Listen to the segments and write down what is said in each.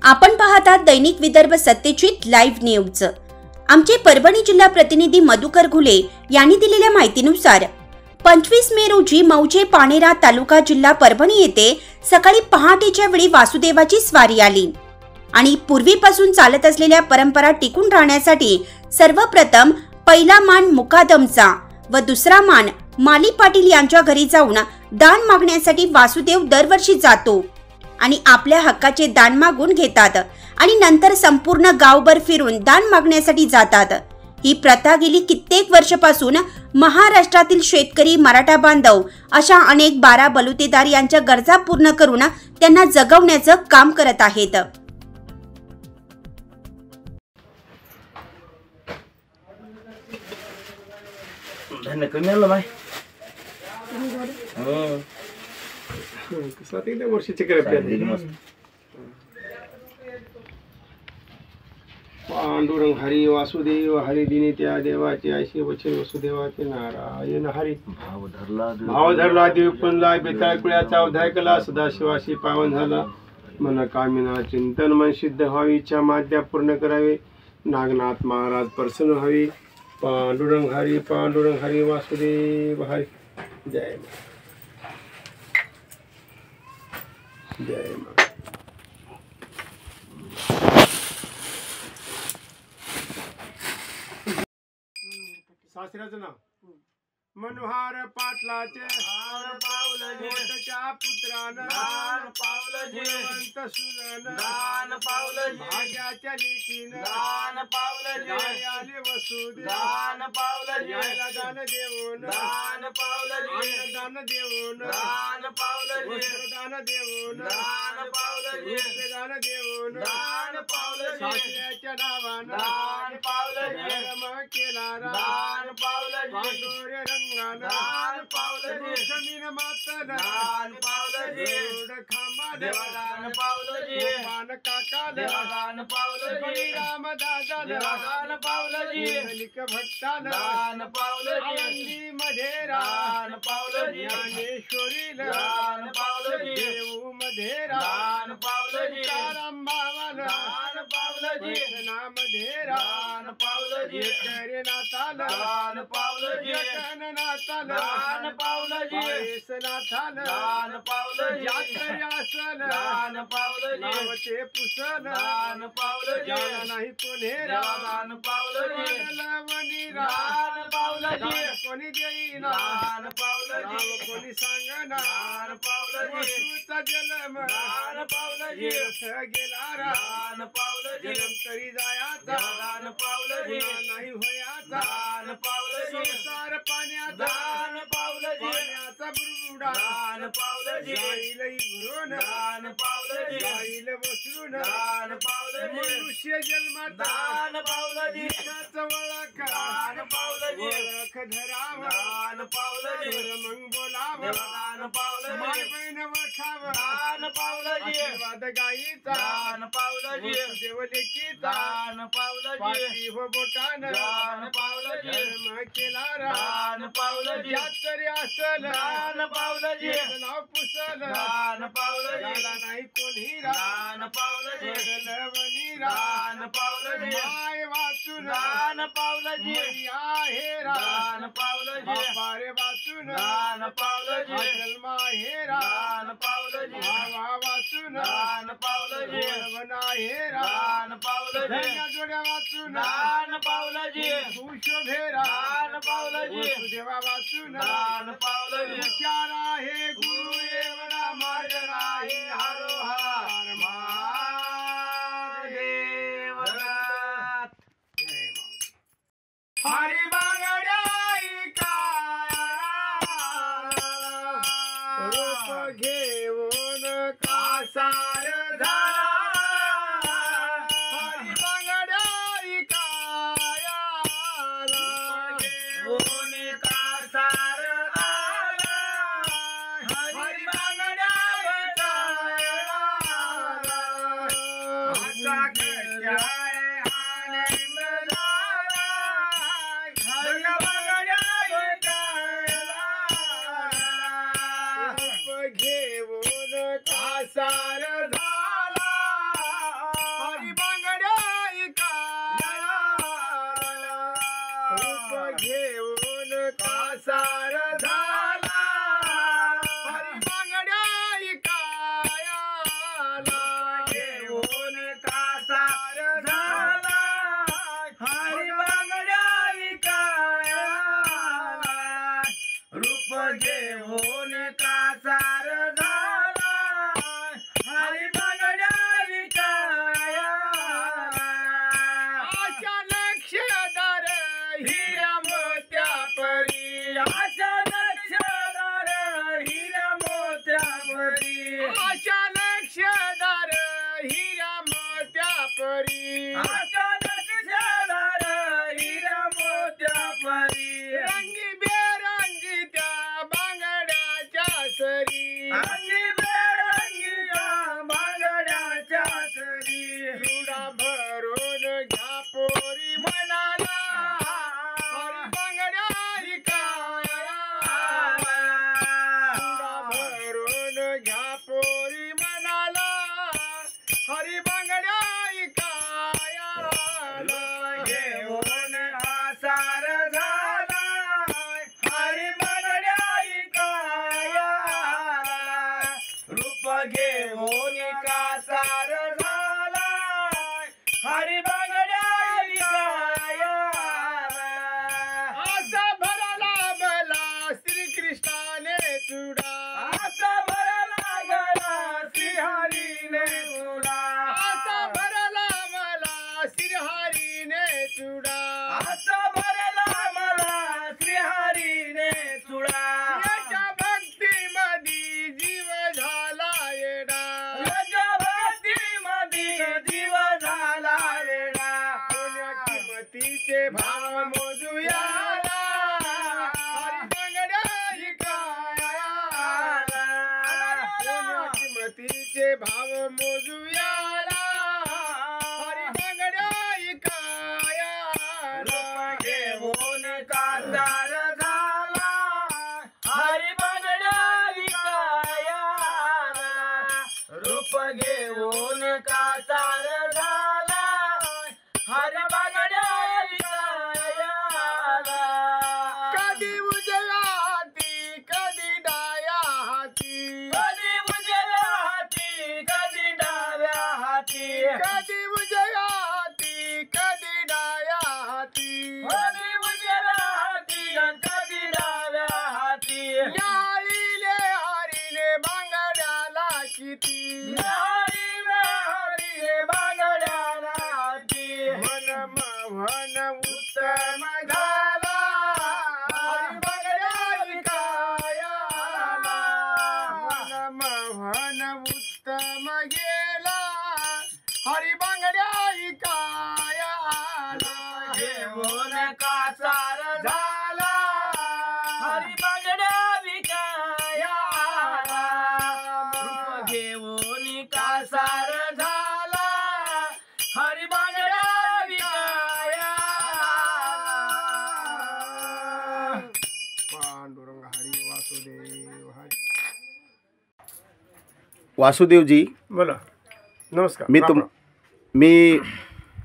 आपण पाहतात दैनिक Vidarbha Satyajit live news. आमचे परभणी जिल्हा प्रतिनिधी मधुकर घुले यांनी दिलेल्या माहितीनुसार 25 मे रोजी मौजे पानेरा तालुका जिल्हा परभणी येथे सकाळी पहाटेच्या वेळी वासुदेवाची स्वारी आली आणि पूर्वीपासून चालत असलेल्या परंपरा टिकून राहण्यासाठी सर्वप्रथम पहिला मान मुकादमचा व दुसरा मान माली पाटील यांच्या घरी जाऊन दान मागण्यासाठी वासुदेव दरवर्षी जातो आणि आपल्या हक्काचे दान मागून घेतात आणि नंतर संपूर्ण गावभर फिरून दान मागण्यासाठी जातात। ही प्रथा गेली कित्येक वर्षापासून महाराष्ट्रातील शेतकरी, मराठा बांधव अशा अनेक 12 बलुतेदार यांच्या गरजा पूर्ण करून त्यांना जगवण्याचं काम करत आहेत। पांडुरंग हरी वासुदेव हरी दिने त्या देवाचे ऐशी वचन वसुदेवाचे नारायण हरी भाव धरला देव पुनला बेताळ कुळ्याचा उदय कला सदाशिवाशी पावन झाला मन कामिना चिंतन मन सिद्ध व्हावी इच्छा माद्या पूर्ण करावे नागनाथ महाराज प्रसन्न व्हावी पांडुरंग हरी वासुदेव हरी जय जय सासऱ्याचं नाव मनोहर पाटलाचे हार पावलं मोठच्या पुत्रानं दान पावलं जयवंत सुनन दान पावलं भाग्याच्या लेकीनं दान पावलं जय आले वसुदेव दान पावलं जयला दान देऊन दान पावलं दान देऊन दान पावलं दान देऊन दान पावलं दान देऊन दान पावलं सासऱ्याच्या नावानं दान पावलं जन्म केला दान पावलं पांडुरे रंगानं दान पावलं जमीन मातन दान पावलं रोड खांबा दान पावलं पान काका दान पावलं बळीराम दादा दान पावलं लिक भक्ता दान पावलं आनंदी मध्ये दान पावलं ज्ञानेश्वरी दान पावलं देऊ मध्ये दान पावलं राम बाबान दान पावलं मध्ये दान पावलं करे नाताल दान पावलं नाताल दान पावलं नाथाल दान पावलं यात्रेयासन दान पावलं नावचे पुसन दान पावलं ज्याला नाही कोणी दान पावलं लवणी दान पावलं कोणी देईना दान पावलं नाव कोणी सांगना दान पावलं वस्तूचा जन्म दान पावलं गेला दान पावलं जन्म तरी जायाचा दान पावलं नाही होयाचा दान पावलं संसार पाण्याचा दान पावलं पाण्याचा बुडबुडा दान पावलं जाईल घरून दान पावलं जाईल वसरून दान पावलं मनुष्य जन्मात दान पावलं ओळख दान पावलं ओळख धराव दान पावलं मग बोलाव दान पावलं माय बहीण वखाव दान पावलं आशीर्वाद गायीचा दान पावलं देवलेकीचा दान पावलं पाठी हो बोटान दान पावलं जन्म केला दान पावलं यात्रे असल दान पावलं नाव पुसल दान पावलं याला नाही कोणी दान पावलं लवणी दान पावलं माय वाचून दान पावलं आहे दान पावलं बापारे वाचून दान पावलं जन्म आहे दान पावलं भावा वाचून दान पावलं जीवन आहे दान पावलं जोड्या वाचून दान पावलं खुश भेरा दान पावलं देवा वाचून दान पावलं विचार आहे गुरु एवढा मार्ग आहे हरोहार महादेव हरी बांगड्या रूप घेऊन कासार झाला हरी बांगड्या घेऊन कासार आला हरी बांगड्या असा खेळाय आनंद झाला हरी बांगड्या घेऊन कासार झाला परी रंगी बेरंगी त्या बांगड्याच्या सरी चुडा भरून घ्या पोरी म्हणाला हरी बांगड्या चुडा भरून घ्या पोरी म्हणाला हरी बांगड्या घेऊन आसार झाला हरी बांगड्या रूप घेऊन कासार झाला हरी बांगड्या असा भरला मला श्रीकृष्णाने चुडा असा भरला गला श्रीहरीने चुडा असा भरला मला श्रीहरीने चुडा असा भरला मला श्रीहरीने चुडा याच्या भक्तीमध्ये जीव झाला येडा याच्या भक्तीमध्ये जीव झाला येडा कोण्या किमतीचे भाव मोजूयाला हरी बांगड्या कोण्या किमतीचे भाव मोजूयाला हरी बांगड्या घेऊन कासार झाला हरी बांगड्या रूप घेऊन कासार झाला हरी बांगड्या कधी उजव्या हाती कधी डाया हाती कधी उजव्या हाती कधी डाव्या हाती कधी उजव्या हाती कधी डाया हाती कधी उजव्या हाती कधी डाव्या हाती याळीले हरीने बांगड्याला किती याळीले हरीने बांगड्याला किती मन मोहन उत्तम झाला हरी बांगड्या मन मोहन उत्तम गेला हरी बांगड्या घेऊन कासार झाला हरी बांगड्या घेऊन कासार झाला हरी बांगड्या पांडुरंग हरी वासुदेव हरी वासुदेवजी, बोला. नमस्कार. मी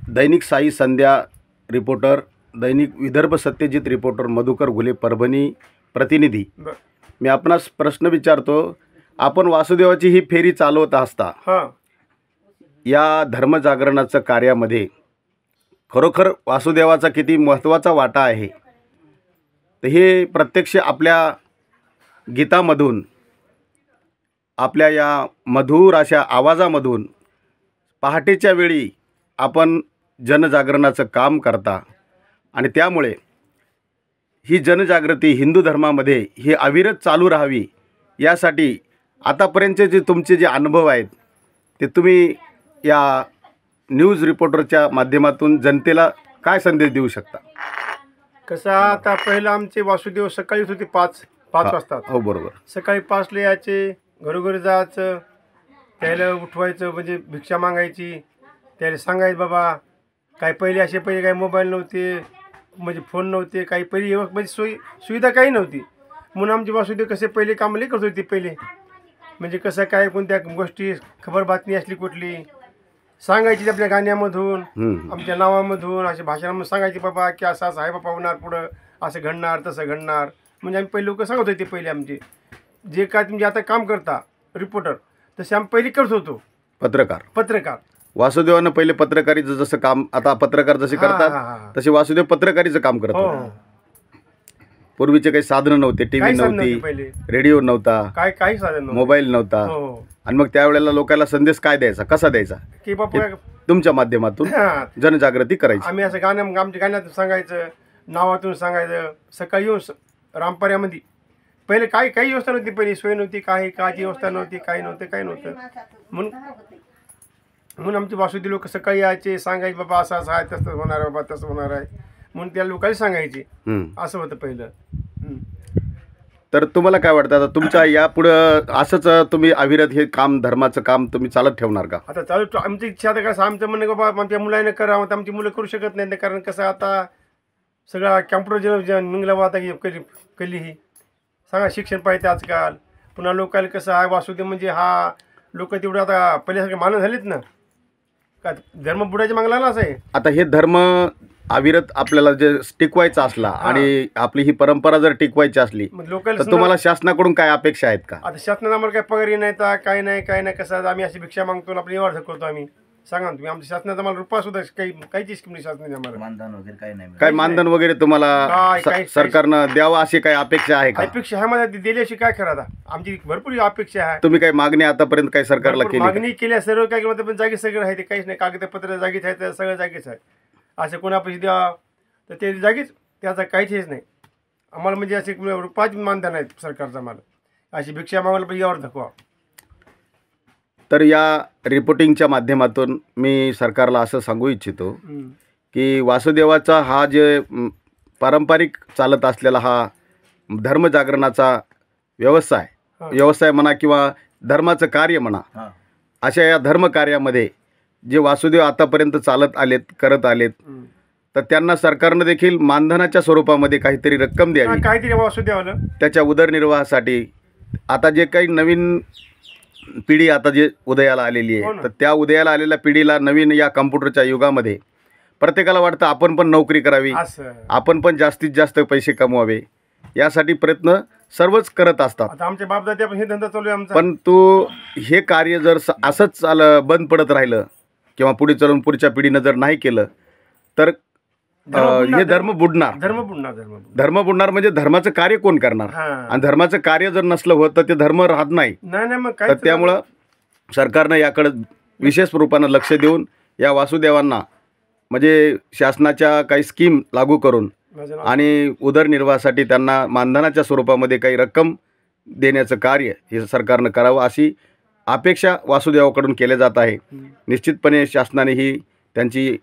दैनिक साई संध्या रिपोर्टर, दैनिक विदर्भ सत्यजित रिपोर्टर मधुकर घुले, परभणी प्रतिनिधी. बर. मी आपणास प्रश्न विचारतो. आपण वासुदेवाची ही फेरी चालवत असता हां या धर्मजागरणाचं कार्यामध्ये खरोखर वासुदेवाचा किती महत्त्वाचा वाटा आहे, तर हे प्रत्यक्ष आपल्या गीतामधून, आपल्या या मधुर अशा आवाजामधून पहाटेच्या वेळी आपण जनजागरणाचं काम करता आणि त्यामुळे ही जनजागृती हिंदू धर्मामध्ये ही अविरत चालू राहावी यासाठी आतापर्यंतचे जे तुमचे जे अनुभव आहेत ते तुम्ही या न्यूज रिपोर्टरच्या माध्यमातून जनतेला काय संदेश देऊ शकता? कसं आता पहिलं आमचे वासुदेव सकाळीच होते 5 वाजता. हो बरोबर. सकाळी 5ला यायचे, घरोघरी जायचं, त्याला उठवायचं, म्हणजे भिक्षा मागायची, त्याला सांगायचं बाबा काय पहिले असे पहिले काही मोबाईल नव्हते, म्हणजे फोन नव्हते, काही पहिले म्हणजे सुविधा काही नव्हती. म्हणून आमचे वासुदेव कसे पहिले कामले करत होते पहिले, म्हणजे कसं काय कोणत्या गोष्टी खबर बातमी असली कुठली सांगायची आपल्या गाण्यामधून, आमच्या नावामधून, अशा भाषणामधून सांगायची बाबा की असं असं आहे बाबा होणार, पुढं असं घडणार तसं घडणार. म्हणजे आम्ही पहिले लोक सांगत होते पहिले आमचे जे काय तुम्ही आता काम करता रिपोर्टर तसे आम्ही पहिले करत होतो. पत्रकार वासुदेवानं पहिले पत्रकारीचं जसं काम आता पत्रकार जसे करतात तसे वासुदेव पत्रकारीचं काम करत होते. पूर्वीचे काही साधनं नव्हते, टीव्ही नव्हती, रेडिओ नव्हता, काही साधन मोबाईल नव्हता. आणि मग त्यावेळेला लोकांना संदेश काय द्यायचा, कसा द्यायचा, की बाबा तुमच्या माध्यमातून जनजागृती करायची. आम्ही असं आमच्या गाण्यातून सांगायचं, नावातून सांगायचं. सकाळी येऊन रामपर्यामध्ये पहिले काही व्यवस्था नव्हती, पहिली सोय नव्हती, काही काळजी व्यवस्था नव्हती, काही नव्हतं. म्हणून म्हणून आमचे वासुदेव लोक सकाळी यायचे, सांगायचे बाबा असं असं आहे, तसं होणार आहे बाबा, तसं होणार आहे म्हणून त्या लोकांनी सांगायचे. असं होतं पहिलं. तर तुम्हाला काय वाटतं आता तुमच्या यापुढं असंच तुम्ही अविरत हे काम, धर्माचं काम तुम्ही चालत ठेवणार का? आता चालू आमची इच्छा आता कसं आमचं म्हणणं बाबा आमच्या मुलांना करावं, तर आमची मुलं करू शकत नाही. कारण कसं आता सगळा कॅम्प्युटर निघलं आता कली ही सांगा शिक्षण पाहिजे आजकाल. पुन्हा लोकांना कसं आहे वासुदेव म्हणजे हा लोक तेवढं आता पहिल्यासारखे मानत झालेत ना, का धर्म बुडाच्या मागलाच आहे. आता हे धर्म अविरत आपल्याला जे टिकवायचा असला आणि आपली ही परंपरा जर टिकवायची असली तर तुम्हाला शासनाकडून काय अपेक्षा आहेत का? आता शासनाने आम्हाला काय पगारी नाही तर काय नाही कसं आम्ही अशी भिक्षा मागतो, आपली निवार करतो आम्ही. सांगा तुम्ही आमच्या शासनाचा आम्हाला रुपया सुद्धा काहीची स्कीम नाही शासनाने आम्हाला. मानधन वगैरे काही नाही. काय मानधन वगैरे तुम्हाला सरकारनं द्यावं अशी काही अपेक्षा आहे का? अपेक्षा आहे मला दिल्याशी काय करा. आता आमची भरपूर अपेक्षा आहे. तुम्ही काही मागणी आतापर्यंत काही सरकारला केली? मागणी केल्या सर्व काय केलं पण जागी सगळं आहे, ते काहीच नाही. कागदपत्र जागीच आहे, सगळं जागीच आहे. असं कोणा पैसे द्या तर ते जागीच, त्याचा काहीच हेच नाही आम्हाला. म्हणजे असे रुपयाच मानधन आहेत सरकारचं आम्हाला. अशी भिक्षा मागायला पाहिजे यावर धकवा. तर या रिपोर्टिंगच्या माध्यमातून मी सरकारला असं सांगू इच्छितो की वासुदेवाचा हा जे पारंपरिक चालत असलेला हा धर्मजागरणाचा व्यवसाय म्हणा किंवा धर्माचं कार्य म्हणा, अशा या धर्मकार्यामध्ये जे वासुदेव आतापर्यंत करत आलेत तर त्यांना सरकारनं देखील मानधनाच्या स्वरूपामध्ये काहीतरी रक्कम द्यावी, काहीतरी वासुदेवाला त्याच्या उदरनिर्वाहासाठी. आता जे काही नवीन पिढी आता जे उदयाला आलेली आहे तर त्या उदयाला आलेल्या पिढीला नवीन या कम्प्युटरच्या युगामध्ये प्रत्येकाला वाटतं आपण पण नोकरी करावी, आपण पण जास्तीत जास्त पैसे कमवावे, यासाठी प्रयत्न सर्वच करत असतात. आमचे बापदादे पण हे धंदा चालू आहे आमचा. पण हे कार्य जर असंच बंद पडत राहिलं किंवा पुढे चालून पुढच्या पिढीनं जर नाही केलं तर हे धर्म बुडणार म्हणजे धर्माचं कार्य कोण करणार? आणि धर्माचं कार्य जर नसलं होत तर ते धर्म राहत नाही. तर त्यामुळं सरकारनं याकडे विशेष रूपानं लक्ष देऊन या वासुदेवांना म्हणजे शासनाच्या काही स्कीम लागू करून आणि उदरनिर्वाहासाठी त्यांना मानधनाच्या स्वरूपामध्ये काही रक्कम देण्याचं कार्य हे सरकारनं करावं अशी अपेक्षा वासुदेवाकडून केल्या जात आहे. निश्चितपणे शासनाने ही त्यांची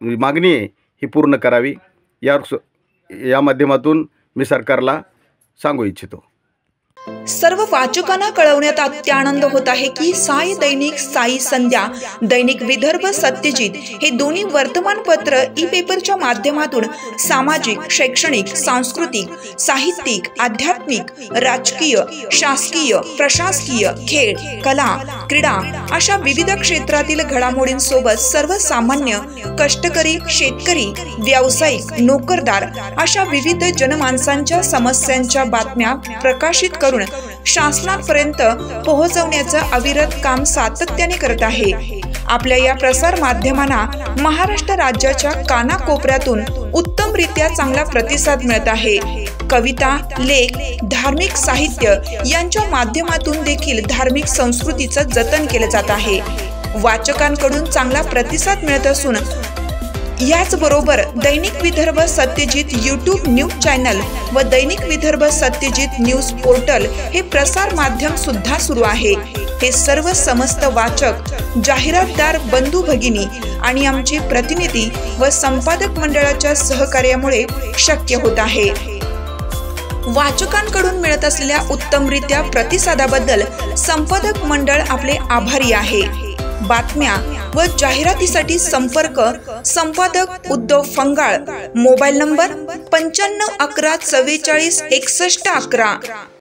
मागणी आहे ही पूर्ण करावी, या माध्यमातून मी सरकारला सांगू इच्छितो. सर्व वाचकांना कळवण्यात अत्यानंद होत आहे की साई दैनिक, साई संध्या, दैनिक विदर्भ सत्यजित हे दोन्ही वर्तमानपत्र ई पेपरच्या माध्यमातून सामाजिक, शैक्षणिक, सांस्कृतिक, साहित्यिक, आध्यात्मिक, राजकीय, शासकीय, प्रशासकीय, खेळ, कला, क्रीडा अशा विविध क्षेत्रातील घडामोडींसोबत सर्वसामान्य, कष्टकरी, शेतकरी, व्यावसायिक, नोकरदार अशा विविध जनमानसांच्या समस्यांच्या बातम्या प्रकाशित करून शासनापर्यंत पोहोचवण्याचं अविरत काम सातत्याने करत आहे. आपल्या या प्रसार माध्यमांना महाराष्ट्र राज्याच्या कानाकोपऱ्यातून उत्तमरित्या चांगला प्रतिसाद मिळत आहे. कविता, लेख, धार्मिक साहित्य यांच्या माध्यमातून देखील धार्मिक संस्कृतीचं जतन केलं जात आहे. वाचकांकडून चांगला प्रतिसाद मिळत असून याचबरोबर दैनिक Vidarbha Satyajit YouTube news channel व दैनिक विदर्भ सत्यजित न्यूज पोर्टल हे प्रसार माध्यम सुद्धा सुरू आहे. हे सर्व समस्त वाचक, जाहिरातदार बंधू भगिनी आणि आमचे प्रतिनिधी व संपादक मंडळाच्या सहकार्यामुळे शक्य होत आहे. वाचकांकडून मिळत असलेल्या उत्तमरित्या प्रतिसादाबद्दल संपादक मंडळ आपले आभारी आहे. बातम्या व जाहिरातीसाठी संपादक उद्धव फंगाळ, मोबाईल नंबर 95 11 44 61 11.